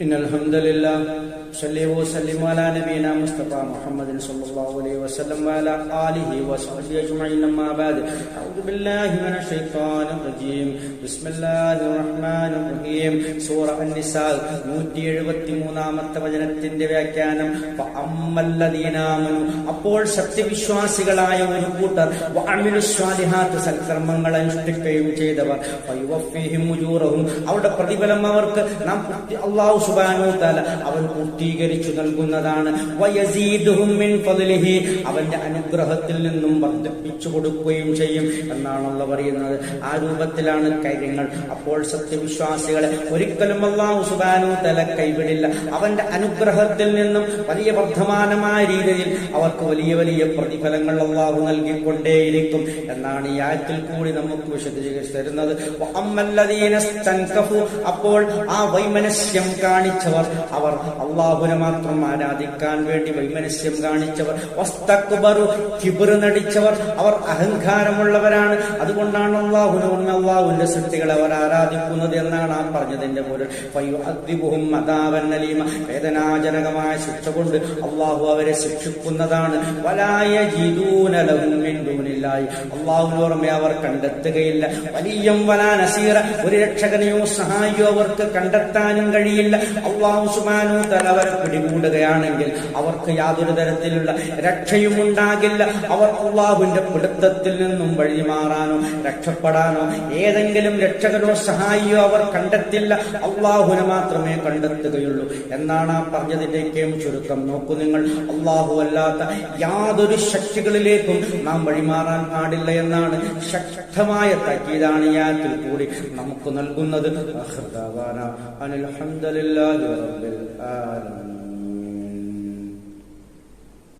إن الحمد لله صلى وسلم على نبينا مصطفى محمد صلى الله عليه وسلم وعلى آله وصحبه أجمعين أما بعد أعوذ بالله من الشيطان الرجيم بسم الله الرحمن الرحيم സൂറ അൻ-നിസാ 173-ാമത്തെ വചനത്തിന്റെ വ്യാഖ്യാനം ഫഅമ്മല്ലദീനാമനു അപ്പോൾ സത്യവിശ്വാസികളായ ഒരു കൂട്ടർ വഅമിലുസ്സാലിഹാത്ത് സൽക്കർമ്മങ്ങൾ അനുഷ്ഠിക്കുകയും ചെയ്തവർ ഫയുവഫീഹിം ഉജൂറഹും അവരുടെ പ്രതിഫലം അവർക്ക് നാം അല്ലാഹു സുബ്ഹാനഹു വ തആല അവൻ പൂർത്തീകരിച്ചു നൽകുന്നതാണ് വയസീദുഹും മിൻ ഫദ്ലിഹി അവന്റെ അനുഗ്രഹത്തിൽ നിന്നും വർദ്ധിപ്പിച്ചു കൊടുക്കുകയും ചെയ്യും എന്നാണ് അല്ലാഹു പറയുന്നത്. ആ രൂപത്തിലാണ് കാര്യങ്ങൾ. അപ്പോൾ സത്യവിശ്വാസികളെ ഒരിക്കലും അല്ലാഹു സുബ്ഹാനഹു വ തആല കൈവിടില്ല. അവന്റെ അനുഗ്രഹത്തിൽ നിന്നും വലിയ വർദ്ധമാനമായ രീതിയിൽ അവർക്ക് വലിയ വലിയ പ്രതിഫലങ്ങൾ അല്ലാഹു നൽകിക്കൊണ്ടേയിരിക്കും എന്നാണ് ഈ ആയത്തിൽ കൂടി നമുക്ക് വിശദീകരിച്ചു തരുന്നത്. അപ്പോൾ ആ വൈമനസ്യം കാണിച്ചവർ, അവർ അള്ളാഹുവിനെ മാത്രം ആരാധിക്കാൻ വേണ്ടി വൈമനസ്യം കാണിച്ചവർ, വസ്തക്ബറു കിബ്ർ നടിച്ചവർ, അവർ അഹങ്കാരമുള്ളവരാണ്. അതുകൊണ്ടാണ് അള്ളാഹുവിന്റെ സൃഷ്ടികളെ അവർ ആരാധിക്കുന്നത് എന്നാണ് ആ പറഞ്ഞതിന്റെ പൊരുൾ. ഫയുഅദ്ദിബുഹും അദാബൻ അലീമ വേദനാജനകമായ ശിക്ഷ കൊണ്ട് അള്ളാഹു അവരെ ശിക്ഷിക്കുന്നതാണ്. വലാ യജിദൂന ലഹും മിൻ ദൂനില്ലാഹി അള്ളാഹുവിനോർമ്മ അവർ കണ്ടെത്തുകയില്ല. വലിയം വലാ നസീറ ഒരു രക്ഷകനെയോ സഹായിയോ അവർക്ക് കണ്ടെത്താനും കഴിയില്ല. അല്ലാഹു സുബ്ഹാനഹു വ തആല അവരെ പിടികൂടുകയാണെങ്കിൽ അവർക്ക് യാതൊരു തരത്തിലുള്ള രക്ഷയും ഉണ്ടാകില്ല. അവർ അല്ലാഹുവിന്റെ പിടുത്തത്തിൽ നിന്നും വഴിമാറാനോ രക്ഷപ്പെടാനോ ഏതെങ്കിലും രക്ഷകനോ സഹായിയോ അവർ കണ്ടെത്തില്ല. അല്ലാഹുവിനെ മാത്രമേ കണ്ടെത്തുകയുള്ളൂ എന്നാണ് ആ പറഞ്ഞതിന്റെയും ചുരുക്കം. നോക്കൂ നിങ്ങൾ, അല്ലാഹു അല്ലാത്ത യാതൊരു ശക്തികളിലേക്കും നാം വഴിമാറാൻ പാടില്ല എന്നാണ് ശക്തമായ താക്കീതാണ് ഈ ആയത്തിൽ കൂടി നമുക്ക് നൽകുന്നത്. അൽഹംദുലില്ലാഹി റബ്ബിൽ ആലമീൻ.